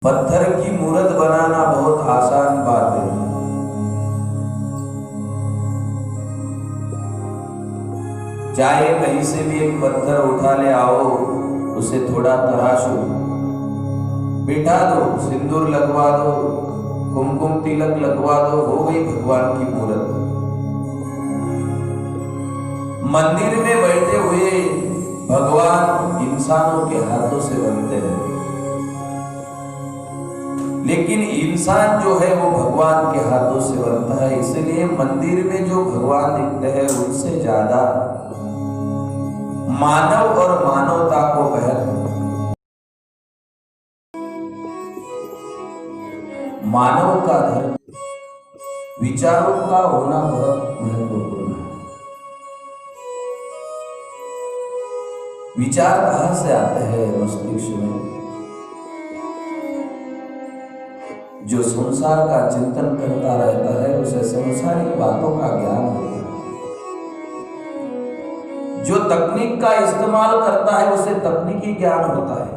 पत्थर की मूर्त बनाना बहुत आसान बात है। चाहे कहीं से भी एक पत्थर उठा ले आओ, उसे थोड़ा तराशो, बिठा दो, सिंदूर लगवा दो, कुमकुम तिलक लगवा दो, हो गई भगवान की मूर्त। मंदिर में बैठे हुए भगवान इंसानों के हाथों से बनते हैं, लेकिन इंसान जो है वो भगवान के हाथों से बनता है। इसलिए मंदिर में जो भगवान दिखते हैं उनसे ज्यादा मानव और मानवता को मानव का धर्म, विचारों का होना बहुत महत्वपूर्ण है। विचार कहां से आते हैं? मस्तिष्क में। जो संसार का चिंतन करता रहता है उसे संसारिक बातों का ज्ञान होता है। जो तकनीक का इस्तेमाल करता है उसे तकनीकी ज्ञान होता है।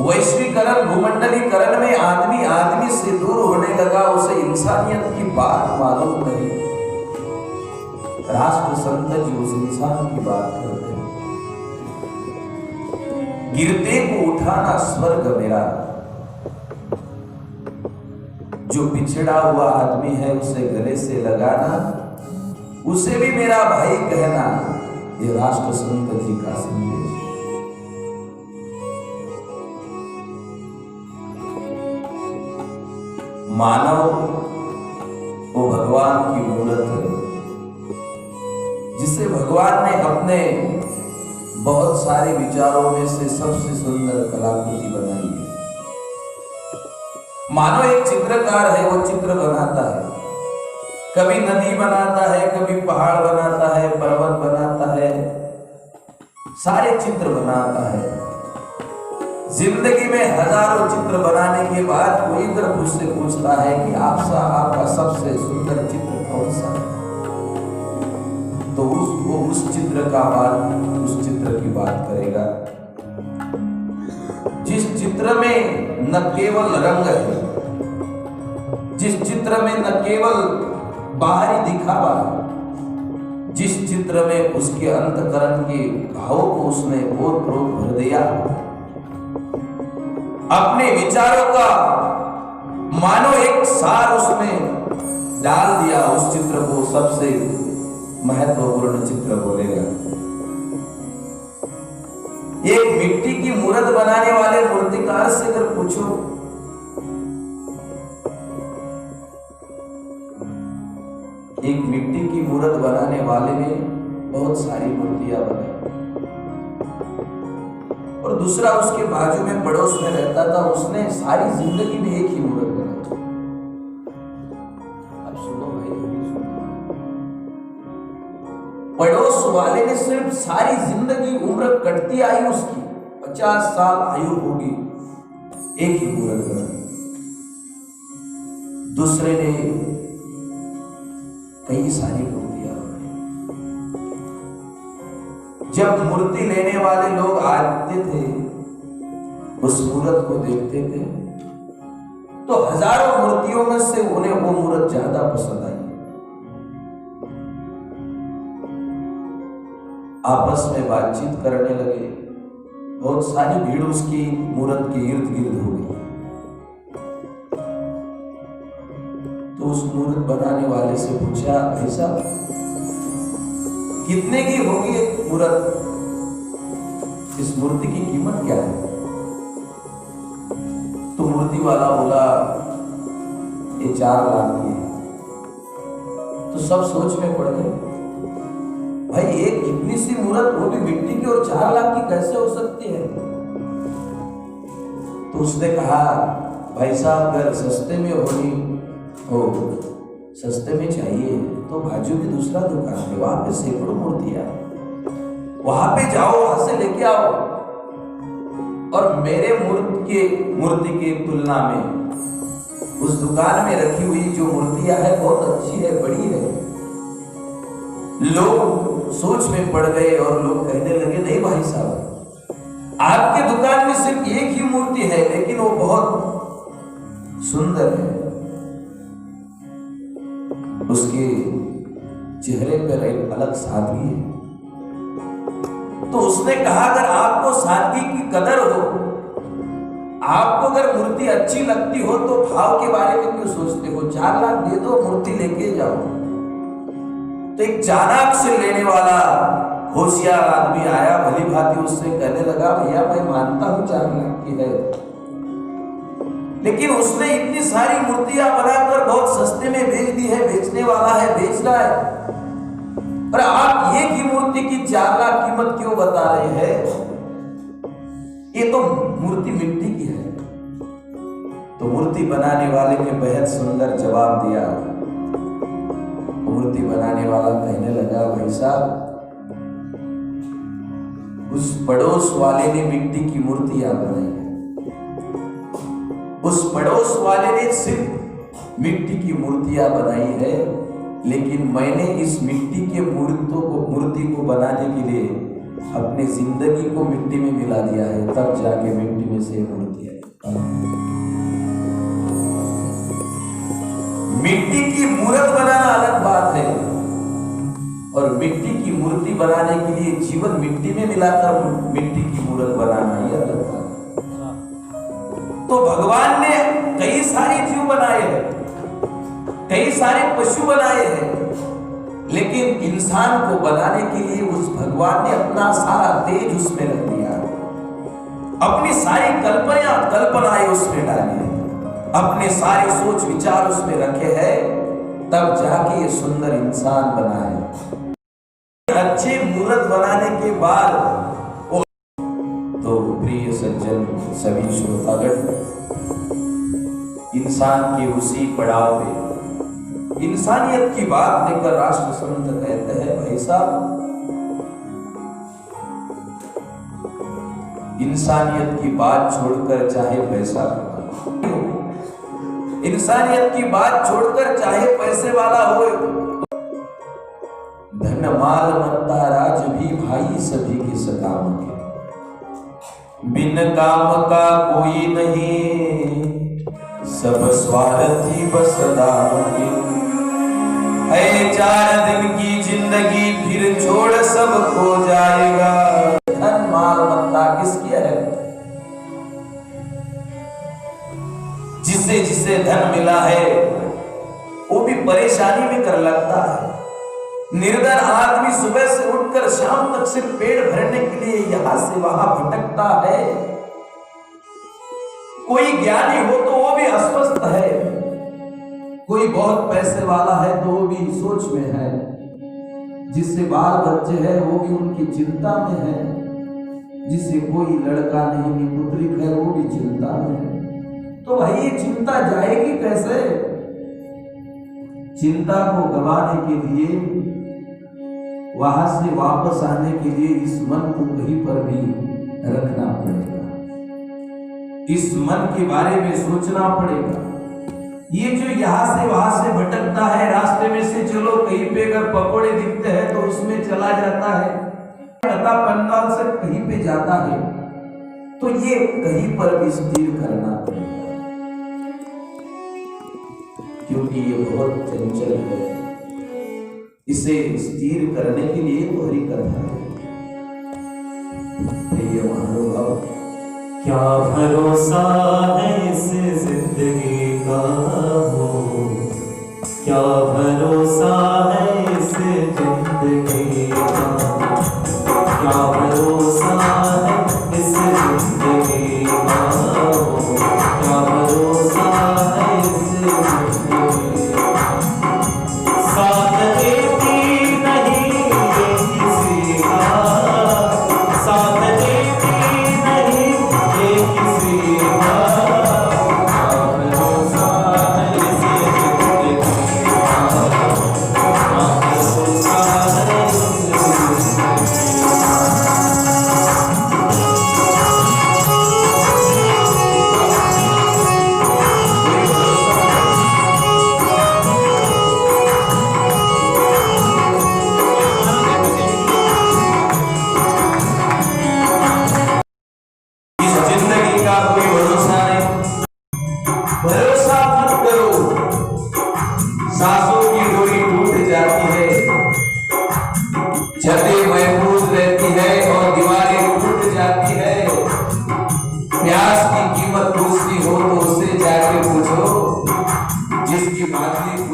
वैश्वीकरण, भूमंडलीकरण में आदमी से दूर होने लगा, उसे इंसानियत की बात मालूम नहीं। राष्ट्र संत जी उस इंसान की बात करते हैं। गिरते को उठाना स्वर्ग मेरा। जो पिछड़ा हुआ आदमी है उसे गले से लगाना, उसे भी मेरा भाई कहना, ये राष्ट्र संत जी का संदेश। मानव वो भगवान की मूर्त है, जिसे भगवान ने अपने बहुत सारे विचारों में से सबसे सुंदर कलाकृति बनाई है। मानो एक चित्रकार है, वो चित्र बनाता है, कभी नदी बनाता है, कभी पहाड़ बनाता है, पर्वत बनाता है, सारे चित्र बनाता है। जिंदगी में हजारों चित्र बनाने के बाद कोई अगर मुझसे पूछता है कि आपका सबसे सुंदर चित्र कौन सा है, तो वो उस चित्र की बात करेगा जिस चित्र में न केवल रंग है, जिस चित्र में न केवल बाहरी दिखावा है, जिस चित्र में उसके अंतकरण के भावों को उसने ओत-प्रोत भर दिया, अपने विचारों का मानो एक सार उसमें डाल दिया, उस चित्र को सबसे महत्वपूर्ण चित्र बोलेगा। एक मिट्टी की मूर्त बनाने वाले मूर्तिकार से अगर पूछो, एक मिट्टी की मूर्त बनाने वाले ने बहुत सारी मूर्तियां बनाई, और दूसरा उसके बाजू में पड़ोस में रहता था, उसने सारी जिंदगी में एक ही मूर्त बनाई। अब सुनो भाई, पड़ोस वाले ने सिर्फ सारी जिंदगी उम्र कटती आई उसकी 50 साल आयु होगी, एक ही मूर्त बनाई। दूसरे ने कई सारी मूर्तियां बनाई। जब मूर्ति लेने वाले लोग आते थे, उस मूर्त को देखते थे, तो हजारों मूर्तियों में से उन्हें वो मूर्त ज्यादा पसंद आई। आपस में बातचीत करने लगे, बहुत सारी भीड़ उसकी मूर्त के इर्द गिर्द हो गई। तो उस मूर्त बनाने वाले से पूछा, ऐसा कितने की होगी एक मूर्त? इस मूर्ति की कीमत क्या है? तो मूर्ति वाला बोला, ये 4 लाख की है। तो सब सोच में पड़ गए, भाई एक इतनी सी मूर्त, वो भी मिट्टी की, और 4 लाख की कैसे हो सकती है? तो उसने कहा, भाई साहब अगर सस्ते में सस्ते में चाहिए तो बाजू में दूसरा दुकान है, वहां पे सैकड़ों मूर्तियां, वहां पे जाओ, वहां से लेके आओ, और मेरे मूर्ति की तुलना में उस दुकान में रखी हुई जो मूर्तियां है बहुत अच्छी है, बड़ी है। लोग सोच में पड़ गए और लोग कहने लगे, नहीं भाई साहब, आपके दुकान में सिर्फ एक ही मूर्ति है, लेकिन वो बहुत सुंदर है। उसके चेहरे पर एक अलग सादगी है। तो उसने कहा अगर आपको सादगी की कदर हो, आपको अगर मूर्ति अच्छी लगती हो, तो भाव के बारे में क्यों सोचते हो? 4 लाख दे दो, मूर्ति लेके जाओ। तो एक चाणाक्य से लेने वाला होशियार आदमी आया, भली भांति उससे कहने लगा, भैया मैं मानता हूं 4 लाख की है, लेकिन उसने इतनी सारी मूर्तियां बनाकर बहुत सस्ते में बेच दी है, बेचने वाला है बेच रहा है, पर आप एक ही मूर्ति की 4 लाख कीमत क्यों बता रहे हैं? ये तो मूर्ति मिट्टी की है। तो मूर्ति बनाने वाले ने बेहद सुंदर जवाब दिया। मूर्ति बनाने वाला कहने लगा, भाई साहब, उस पड़ोस वाले ने मिट्टी की मूर्तियां बनाई है, उस पड़ोस वाले ने सिर्फ मिट्टी की मूर्तियां बनाई है, लेकिन मैंने इस मिट्टी के मूर्ति को बनाने के लिए अपनी जिंदगी को मिट्टी में मिला दिया है, तब जाके मिट्टी में से मूर्ति आई। मिट्टी की मूर्त बनाना अलग बात है, और मिट्टी की मूर्ति बनाने के लिए जीवन मिट्टी में मिलाकर मिट्टी की मूर्त बनाना ही अलग बात है। तो भगवान ने कई सारे जीव बनाए हैं, कई सारे पशु बनाए हैं, लेकिन इंसान को बनाने के लिए उस भगवान ने अपना सारा तेज उसमें रख दिया, अपनी सारी कल्पनाएं उसमें डाली, अपने सारे सोच विचार उसमें रखे हैं, तब जाके ये सुंदर इंसान बना है। अच्छे मूर्त बनाने के बाद तो प्रिय सज्जन सभी श्रोतागण, इंसान के उसी पड़ाव पे इंसानियत की बात लेकर राष्ट्र संत कहते हैं, भाई साहब, इंसानियत की बात छोड़कर चाहे पैसा कमा, इंसानियत की बात छोड़कर चाहे पैसे वाला हो, धन माल मत्ता राज भी भाई सभी के सकाम के, बिन काम का कोई नहीं, सब स्वार्थी बस दाम के, है 4 दिन की जिंदगी फिर छोड़ सब खो जाएगा। धन माल मत्ता किसकी है? जिसे जिसे धन मिला है वो भी परेशानी में कर लगता है। निर्धन आदमी सुबह से उठकर शाम तक सिर्फ पेट भरने के लिए यहां से वहां भटकता है। कोई ज्ञानी हो तो वो भी अस्वस्थ है, कोई बहुत पैसे वाला है तो वो भी सोच में है, जिससे बाल बच्चे हैं वो भी उनकी चिंता में है, जिससे कोई लड़का नहीं पुत्रिक है वो भी चिंता में है। तो भाई ये चिंता जाएगी कैसे? चिंता को गवाने के लिए, वहां से वापस आने के लिए इस मन को कहीं पर भी रखना पड़ेगा, इस मन के बारे में सोचना पड़ेगा। ये जो यहां से वहां से भटकता है, रास्ते में से चलो कहीं पे अगर पकोड़े दिखते हैं तो उसमें चला जाता है, लता पंडाल से कहीं पे जाता है, तो ये कहीं पर भी स्थिर करना पड़ेगा, क्योंकि ये बहुत चंचल है। इसे स्थिर करने के लिए तो हरि कथा है। ये महानुभाव, क्या भरोसा है इस जिंदगी का हो, क्या भरोसा है इस जिंदगी का, क्या भरोसा है इस जिंदगी का हो, क्या भरोसा है इस जिंदगी का। साथ देती नहीं ये किसी का, साथ देती नहीं ये किसी का, क्या भरोसा है इस जिंदगी का, क्या भरोसा है इस जिंदगी का। कीमत पूछनी हो तो उससे जाके पूछो जिसकी बातें